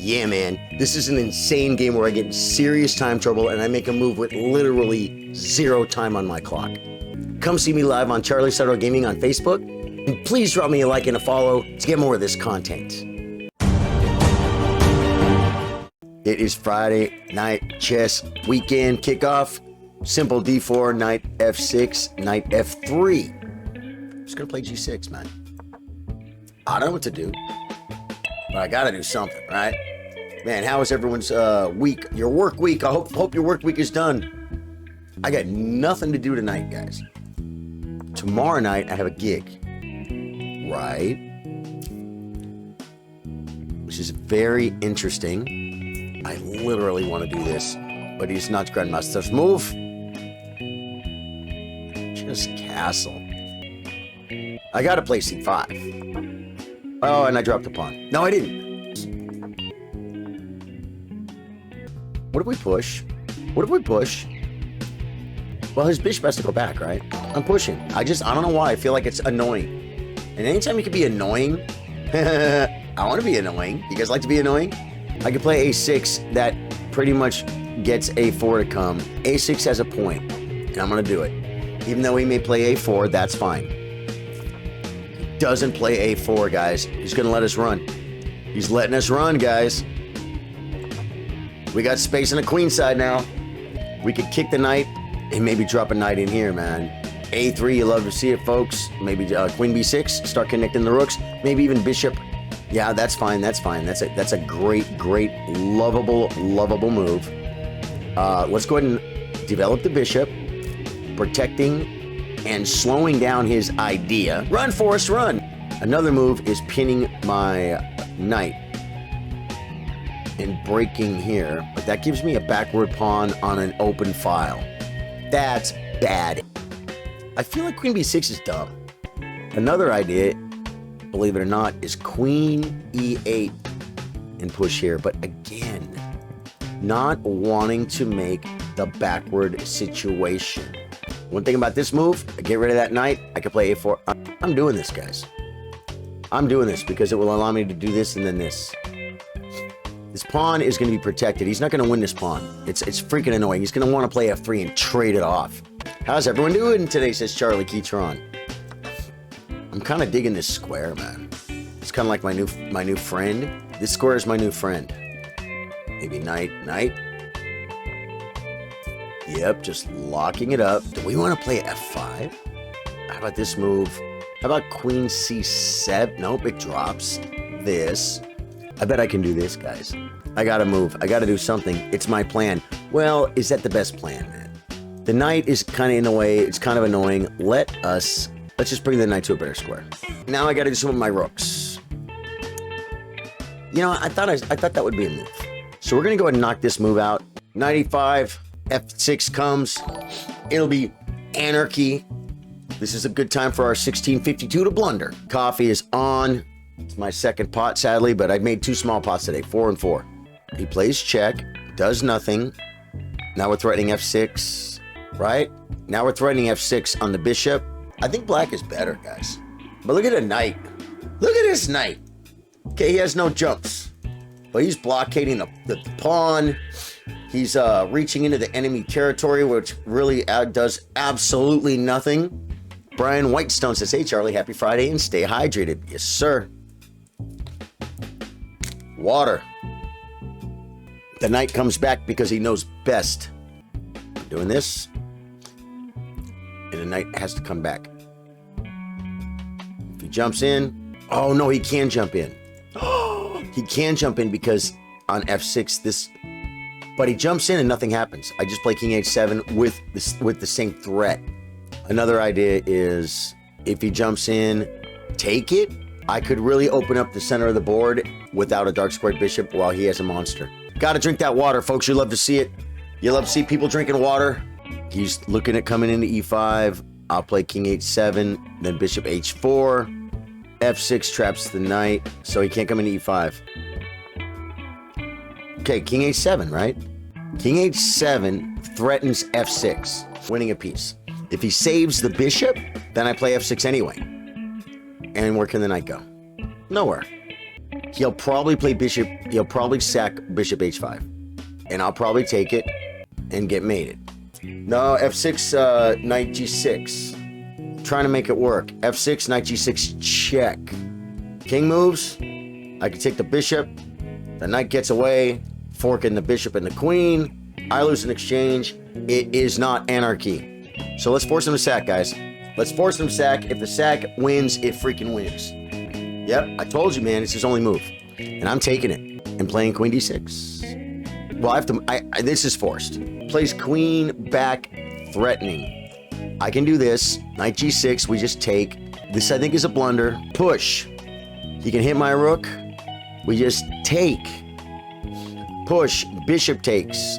Yeah, man, this is an insane game where I get in serious time trouble and I make a move with literally 0 time on my clock. Come see me live on Charlie Sardo Gaming on Facebook, and please drop me a like and a follow to get more of this content. It is Friday night chess weekend kickoff. Simple D4, knight F6, knight F3. I'm just gonna play G6, man. I don't know what to do, but I gotta do something, right? Man, how is everyone's week? Your work week? I hope your work week is done. I got nothing to do tonight, guys. Tomorrow night I have a gig, right? Which is very interesting. I literally want to do this, but he's not Grandmaster's move. Just castle. I gotta play C5. Oh, and I dropped a pawn. No, I didn't. What if we push? What if we push? Well, his bishop has to go back, right? I'm pushing. I don't know why. I feel like it's annoying. And anytime you can be annoying, I want to be annoying. You guys like to be annoying? I could play A6. That pretty much gets A4 to come. A6 has a point, and I'm going to do it. Even though he may play A4, that's fine. He doesn't play A4, guys. He's going to let us run. He's letting us run, guys. We got space on the queen side now. We could kick the knight and maybe drop a knight in here, man. A3, you love to see it, folks. Maybe queen B6, start connecting the rooks. Maybe even bishop. Yeah, that's fine. That's fine. That's a great, lovable move. Let's go ahead and develop the bishop, protecting and slowing down his idea. Run, Forrest, run. Another move is pinning my knight and breaking here, but that gives me a backward pawn on an open file. That's bad. I feel like queen b6 is dumb. Another idea, believe it or not, is queen e8 and push here, but again, not wanting to make the backward situation. One thing about this move, I get rid of that knight, I can play a4. I'm doing this, guys. I'm doing this because it will allow me to do this and then this. This pawn is going to be protected. He's not going to win this pawn. It's freaking annoying. He's going to want to play f3 and trade it off. How's everyone doing today, says Charlie Keytron. I'm kind of digging this square, man. It's kind of like my new friend. This square is my new friend. Maybe knight. Yep, just locking it up. Do we want to play f5? How about this move? How about queen c7? Nope, it drops. This. I bet I can do this, guys. I gotta move. I gotta do something. It's my plan. Well, is that the best plan, man? The knight is kind of in the way. It's kind of annoying. Let's just bring the knight to a better square. Now I gotta do some of my rooks. You know, I thought that would be a move. So we're gonna go ahead and knock this move out. Knight e5, f6 comes. It'll be anarchy. This is a good time for our 1652 to blunder. Coffee is on. It's my second pot, sadly, but I made 2 small pots today, 4 and 4. He plays check, does nothing. Now we're threatening f6, right? Now we're threatening f6 on the bishop. I think black is better, guys. But look at the knight. Look at this knight. Okay, he has no jumps, but he's blockading the pawn. He's reaching into the enemy territory, which really does absolutely nothing. Brian Whitestone says, hey, Charlie, happy Friday and stay hydrated. Yes, sir. Water. The knight comes back because he knows best. Doing this. And the knight has to come back. If he jumps in. Oh, no, he can jump in. He can jump in because on f6, this. But he jumps in and nothing happens. I just play king h7 with the same threat. Another idea is if he jumps in, take it. I could really open up the center of the board without a dark squared bishop while he has a monster. Gotta drink that water, folks. You love to see it. You love to see people drinking water. He's looking at coming into e5. I'll play king h7, then bishop h4. f6 traps the knight, so he can't come into e5. Okay, king h7, right? King h7 threatens f6, winning a piece. If he saves the bishop, then I play f6 anyway. And where can the knight go? Nowhere. He'll probably play bishop. He'll probably sack bishop h5. And I'll probably take it and get mated. No, f6, knight g6. Trying to make it work. f6, knight g6, check. King moves. I can take the bishop. The knight gets away. Forking the bishop and the queen. I lose an exchange. It is not anarchy. So let's force him to sack, guys. Let's force him to sack. If the sack wins, it freaking wins. Yep, I told you, man. It's his only move. And I'm taking it. And playing queen d6. Well, I have to... this is forced. Plays queen back, threatening. I can do this. Knight g6, we just take. This, I think, is a blunder. Push. He can hit my rook. We just take. Push. Bishop takes.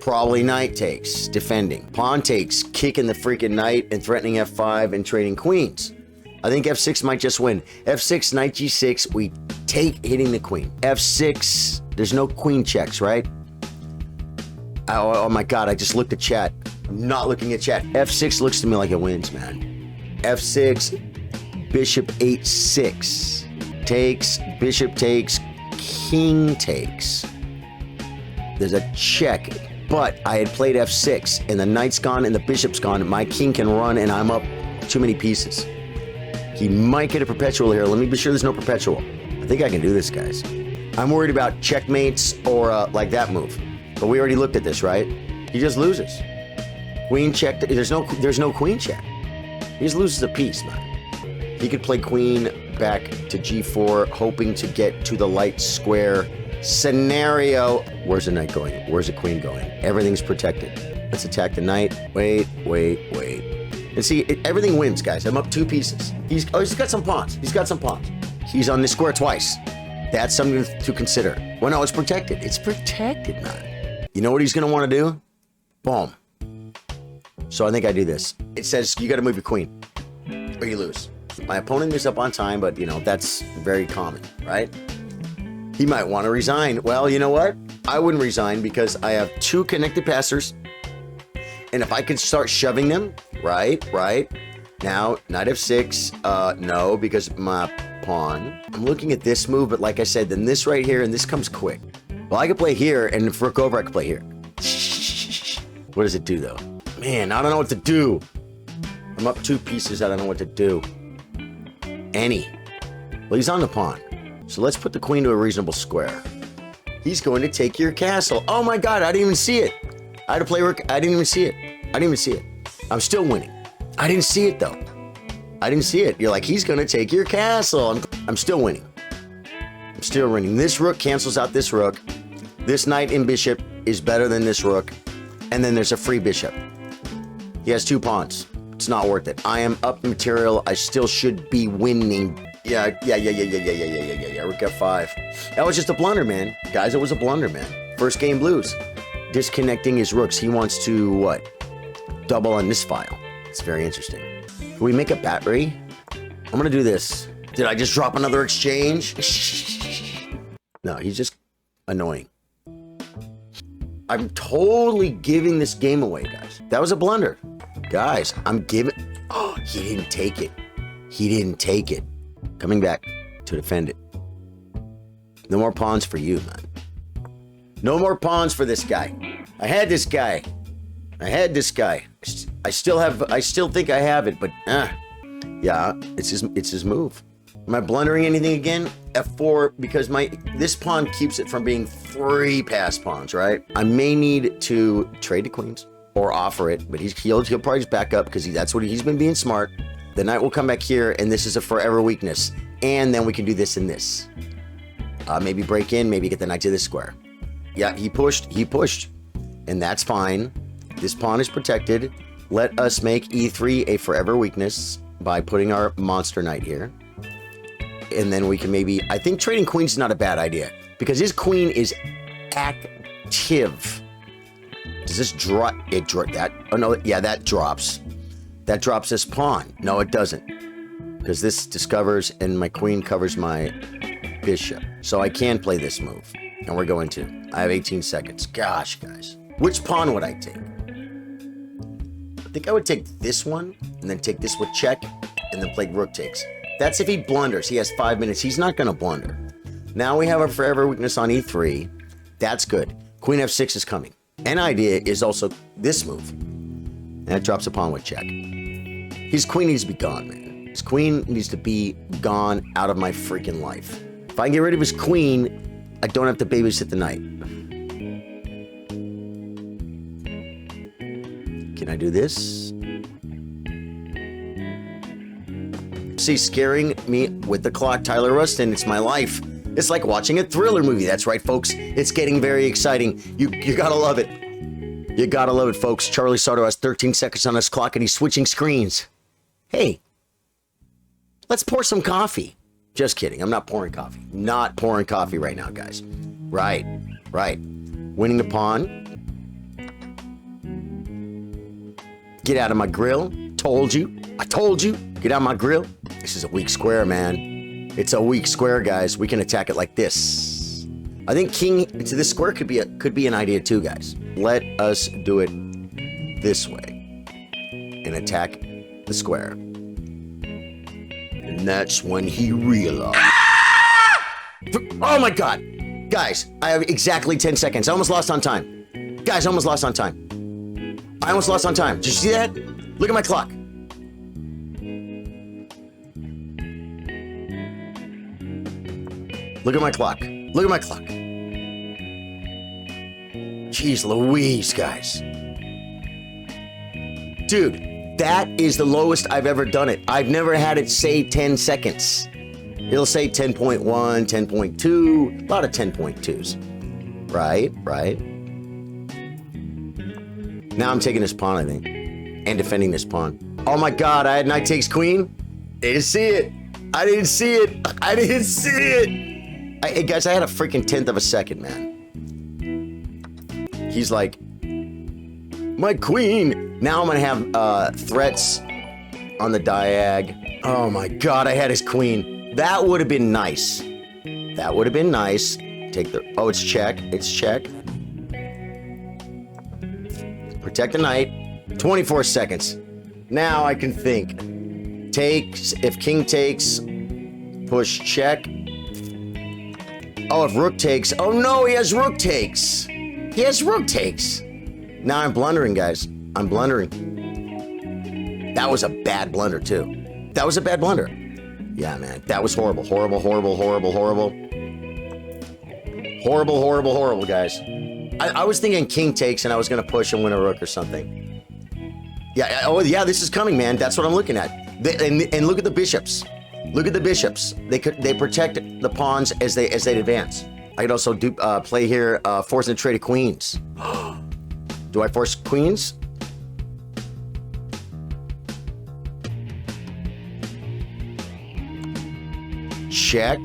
Probably knight takes. Defending. Pawn takes. Kicking the freaking knight and threatening f5 and trading queens. I think f6 might just win. f6, knight g6, we take, hitting the queen. f6, there's no queen checks, right? Oh my god, I just looked at chat. I'm not looking at chat. f6 looks to me like it wins, man. f6, bishop h6. Takes, bishop takes, king takes. There's a check, but I had played f6, and the knight's gone and the bishop's gone. My king can run, and I'm up too many pieces. He might get a perpetual here. Let me be sure there's no perpetual. I think I can do this, guys. I'm worried about checkmates or like that move. But we already looked at this, right? He just loses. Queen check. There's no queen check. He just loses a piece, man. He could play queen back to g4, hoping to get to the light square scenario. Where's the knight going? Where's the queen going? Everything's protected. Let's attack the knight. Wait. And see, everything wins, guys. I'm up 2 pieces. He's got some pawns. He's got some pawns. He's on this square twice. That's something to consider. Well, no, it's protected. It's protected, man. You know what he's going to want to do? Boom. So I think I do this. It says you got to move your queen or you lose. My opponent is up on time, but, you know, that's very common, right? He might want to resign. Well, you know what? I wouldn't resign because I have 2 connected passers. And if I could start shoving them, right. Now, knight f6, no, because my pawn. I'm looking at this move, but like I said, then this right here, and this comes quick. Well, I could play here, and if rook over, I could play here. What does it do, though? Man, I don't know what to do. I'm up 2 pieces, I don't know what to do. Any. Well, he's on the pawn. So let's put the queen to a reasonable square. He's going to take your castle. Oh my god, I didn't even see it. I had to play rook. I didn't even see it. I'm still winning. I didn't see it, though. I didn't see it. You're like, he's going to take your castle. I'm still winning. I'm still winning. This rook cancels out this rook. This knight and bishop is better than this rook. And then there's a free bishop. He has 2 pawns. It's not worth it. I am up material. I still should be winning. Yeah. Rook f5. That was just a blunder, man. Guys, it was a blunder, man. First game blues. Disconnecting his rooks. He wants to, what? Double on this file. It's very interesting. Can we make a battery? I'm going to do this. Did I just drop another exchange? No, he's just annoying. I'm totally giving this game away, guys. That was a blunder. Guys, I'm giving... Oh, he didn't take it. He didn't take it. Coming back to defend it. No more pawns for you, man. No more pawns for this guy. I had this guy. I still think I have it, but yeah, it's his move. Am I blundering anything again? F4, because this pawn keeps it from being free pass pawns, right? I may need to trade the queens or offer it, but he'll probably just back up because that's what he's been being smart. The knight will come back here, and this is a forever weakness. And then we can do this and this. Maybe break in, maybe get the knight to this square. Yeah, he pushed, and that's fine. This pawn is protected. Let us make e3 a forever weakness by putting our monster knight here. And then we can maybe... I think trading queens is not a bad idea, because his queen is active. Does this drop? Oh, no, yeah, that drops. That drops this pawn. No, it doesn't, because this discovers, and my queen covers my bishop. So I can play this move, and we're going to. I have 18 seconds. Gosh, guys. Which pawn would I take? I think I would take this one, and then take this with check, and then play rook takes. That's if he blunders. He has 5 minutes. He's not going to blunder. Now we have a forever weakness on e3. That's good. Queen f6 is coming. An idea is also this move. And it drops a pawn with check. His queen needs to be gone, man. His queen needs to be gone out of my freaking life. If I can get rid of his queen, I don't have to babysit the knight. Can I do this? See, scaring me with the clock, Tyler Rustin. It's my life. It's like watching a thriller movie. That's right, folks. It's getting very exciting. You gotta love it. You gotta love it, folks. Charlie Sardo has 13 seconds on his clock and he's switching screens. Hey, let's pour some coffee. Just kidding. I'm not pouring coffee. Not pouring coffee right now, guys. Right. Winning the pawn. Get out of my grill. Told you. I told you. Get out of my grill. This is a weak square, man. It's a weak square, guys. We can attack it like this. I think king to this square could be an idea too, guys. Let us do it this way and attack the square. And that's when he realized. Oh my God, guys! I have exactly 10 seconds. I almost lost on time. Guys, I almost lost on time. I almost lost on time. Did you see that? Look at my clock. Look at my clock. Look at my clock. Jeez Louise, guys. Dude, that is the lowest I've ever done it. I've never had it say 10 seconds. It'll say 10.1, 10.2, a lot of 10.2s. Right. Now I'm taking this pawn, I think, and defending this pawn. Oh my God, I had knight takes queen. I didn't see it. Hey guys, I had a freaking 10th of a second, man. He's like, my queen. Now I'm gonna have threats on the diag. Oh my God, I had his queen. That would have been nice. That would have been nice. Take the, oh, it's check. It's check. Protect the knight. 24 seconds. Now I can think. Takes, if king takes, push check. Oh, if rook takes, oh no, he has rook takes. He has rook takes. Now I'm blundering, guys. I'm blundering. That was a bad blunder, too. That was a bad blunder. Yeah, man. That was horrible. Horrible, guys. I was thinking king takes and I was going to push and win a rook or something. Yeah, oh, yeah, this is coming, man. That's what I'm looking at. And look at the bishops. Look at the bishops. They protect the pawns as they advance. I could also play here, forcing a trade of queens. Do I force queens? Check.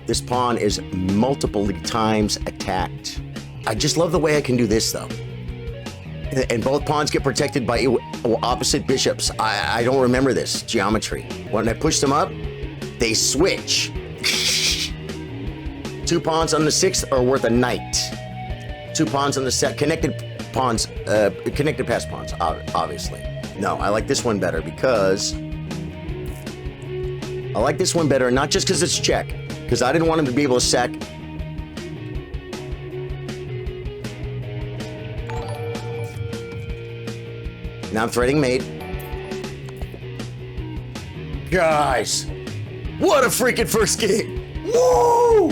This pawn is multiple times attacked. I just love the way I can do this, though. And both pawns get protected by opposite bishops. I don't remember this geometry. When I push them up, they switch. 2 pawns on the 6th are worth a knight. 2 pawns on the set, connected pawns, connected pass pawns, obviously. No, I like this one better because I like this one better, not just because it's check, because I didn't want him to be able to sack. Now I'm threading mate. Guys, what a freaking first game. Woo!